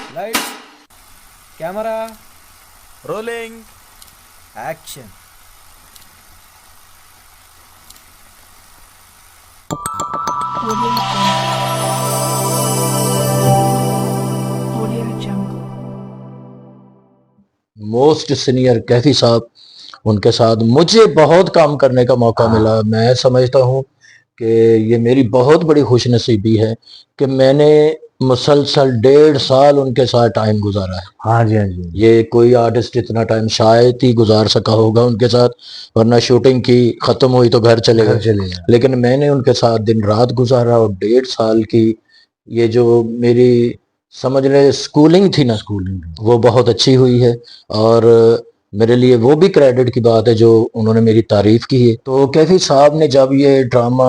Lights, camera, rolling. action. Audio Jungle. Most senior Kaifi صاحب، ان کے ساتھ مجھے بہت کام کرنے کا موقع ملا. میں سمجھتا ہوں کہ یہ میری بہت بڑی خوش نصیبی ہے کہ میں نے مسلسل 1.5 سال ان کے ساتھ ٹائم گزارا ہے. ہاں جی، ہاں جی، یہ کوئی آرٹسٹ اتنا ٹائم شاید ہی گزار سکا ہوگا ان کے ساتھ، ورنہ شوٹنگ کی ختم ہوئی تو گھر چلے گئے. لیکن میں نے ان کے ساتھ دن رات گزارا، اور 1.5 سال کی یہ جو میری سمجھ لے سکولنگ تھی نا، وہ بہت اچھی ہوئی ہے. اور میرے لیے وہ بھی کریڈٹ کی بات ہے جو انہوں نے میری تعریف کی ہے. تو کیفی صاحب نے جب یہ ڈرامہ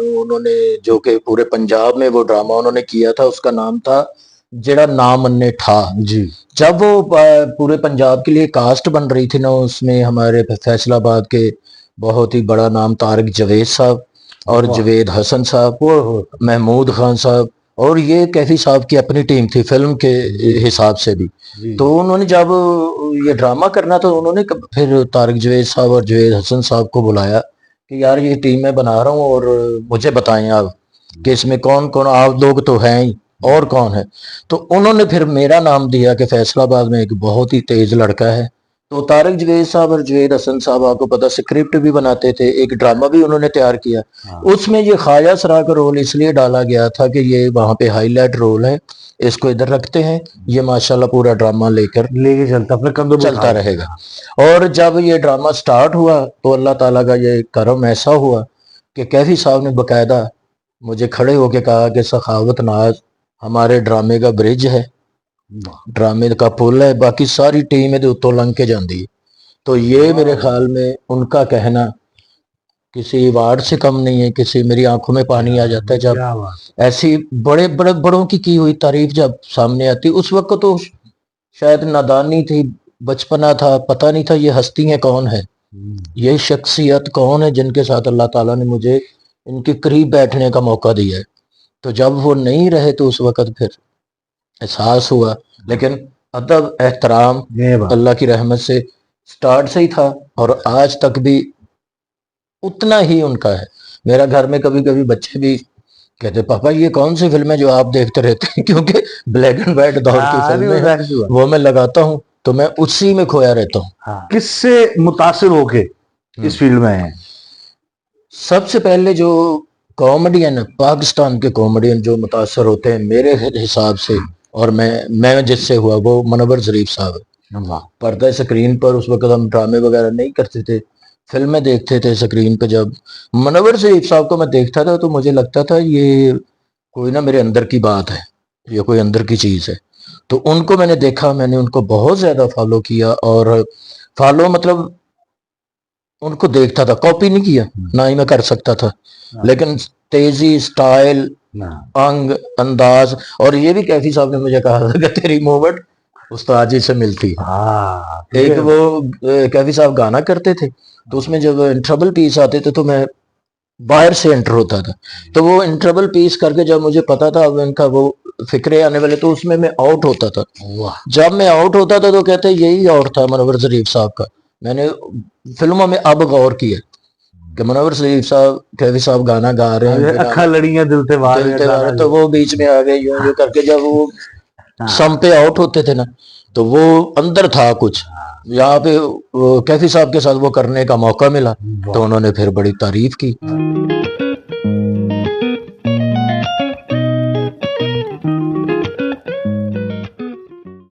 انہوں نے جو کہ پورے پنجاب میں وہ ڈرامہ انہوں نے کیا تھا، اس کا نام تھا جڑا نام اننے ٹھا جی. جب وہ پورے پنجاب کے لیے کاسٹ بن رہی تھی نا، اس میں ہمارے فیصل آباد کے بہت ہی بڑا نام طارق جوید صاحب اور جوید حسن صاحب، محمود خان صاحب، اور یہ کیفی صاحب کی اپنی ٹیم تھی فلم کے حساب سے بھی. تو انہوں نے جب یہ ڈرامہ کرنا تو انہوں نے پھر طارق جوید صاحب اور جوید حسن صاحب کو بلایا کہ یار یہ ٹیم میں بنا رہا ہوں، اور مجھے بتائیں آپ کہ اس میں کون کون، آپ لوگ تو ہیں ہی، اور کون ہے. تو انہوں نے پھر میرا نام دیا کہ فیصل آباد میں ایک بہت ہی تیز لڑکا ہے. تو طارق جوید صاحب اور جوید حسن صاحب آپ کو پتا سکرپٹ بھی بناتے تھے، ایک ڈرامہ بھی انہوں نے تیار کیا. اس میں یہ خواجہ سرا کا رول اس لیے ڈالا گیا تھا کہ یہ وہاں پہ ہائی لائٹ رول ہے، اس کو ادھر رکھتے ہیں، یہ ماشاءاللہ پورا ڈرامہ لے کے چلتا اپنے کندھوں پہ چلتا رہے گا. اور جب یہ ڈرامہ سٹارٹ ہوا تو اللہ تعالیٰ کا یہ کرم ایسا ہوا کہ کیفی صاحب نے باقاعدہ مجھے کھڑے ہو کے کہا کہ سخاوت ناز ہمارے ڈرامے کا برج ہے، ڈرامے کا پل ہے، باقی ساری ٹیم ہے اتوں لنگ کے جاندی ہے. تو یہ میرے خیال میں ان کا کہنا کسی ایوارڈ سے کم نہیں ہے. کسی میری آنکھوں میں پانی آ جاتا ہے جب ایسی بڑے بڑے بڑوں کی ہوئی تعریف جب سامنے آتی. اس وقت تو شاید نادانی تھی، بچپنا تھا، پتہ نہیں تھا یہ ہستی ہیں کون ہے، یہ شخصیت کون ہے جن کے ساتھ اللہ تعالیٰ نے مجھے ان کے قریب بیٹھنے کا موقع دیا ہے. تو جب وہ نہیں رہے تو اس وقت پھر احساس ہوا. لیکن ادب احترام اللہ کی رحمت سے سٹارٹ سے ہی تھا، اور آج تک بھی اتنا ہی ان کا ہے. میرا گھر میں کبھی کبھی بچے بھی کہتے پاپا یہ کون سی فلم ہے جو آپ دیکھتے رہتے ہیں، کیونکہ بلیک اینڈ وائٹ دور کی فلمیں ہیں وہ میں لگاتا ہوں تو میں اسی میں کھویا رہتا ہوں. کس سے متاثر ہو کے اس فیلڈ میں ہیں؟ سب سے پہلے جو کامیڈین پاکستان کے کامیڈین جو متاثر ہوتے ہیں میرے حساب سے، اور میں جس سے ہوا، وہ منور ظریف صاحب ہے. پردہ سکرین پر اس وقت ہم ڈرامے وغیرہ نہیں کرتے تھے، فلمیں دیکھتے تھے سکرین پہ. جب منور ظریف صاحب کو میں دیکھتا تھا تو مجھے لگتا تھا یہ کوئی نہ میرے اندر کی بات ہے، یہ کوئی اندر کی چیز ہے. تو ان کو میں نے دیکھا، میں نے ان کو بہت زیادہ فالو کیا، اور فالو مطلب ان کو دیکھتا تھا، کاپی نہیں کیا، نہ ہی میں کر سکتا تھا، لیکن تیزی، سٹائل، انگ، انداز. اور یہ بھی کیفی صاحب نے مجھے کہا تھا کہ تیری موومنٹ استاد جی سے ملتی ہے. ایک وہ کیفی صاحب گانا کرتے تھے تو اس میں جب انٹربل پیس آتے تھے تو میں باہر سے انٹر ہوتا تھا، تو وہ انٹربل پیس کر کے جب مجھے پتا تھا اب ان کا وہ فکرے آنے والے تو اس میں آؤٹ ہوتا تھا. جب میں آؤٹ ہوتا تھا تو کہتے یہی آؤٹ تھا منور ظریف صاحب کا. میں نے فلموں میں اب غور کیا کہ منور ظریف صاحب کیفی صاحب گانا گا رہے ہیں، اکھا لڑیاں دل سے باہر، تو وہ بیچ میں آ گئے یوں کر کے. جب وہ سم پہ آؤٹ ہوتے تھے نا تو وہ اندر تھا کچھ، یہاں پہ کیفی صاحب کے ساتھ وہ کرنے کا موقع ملا تو انہوں نے پھر بڑی تعریف کی.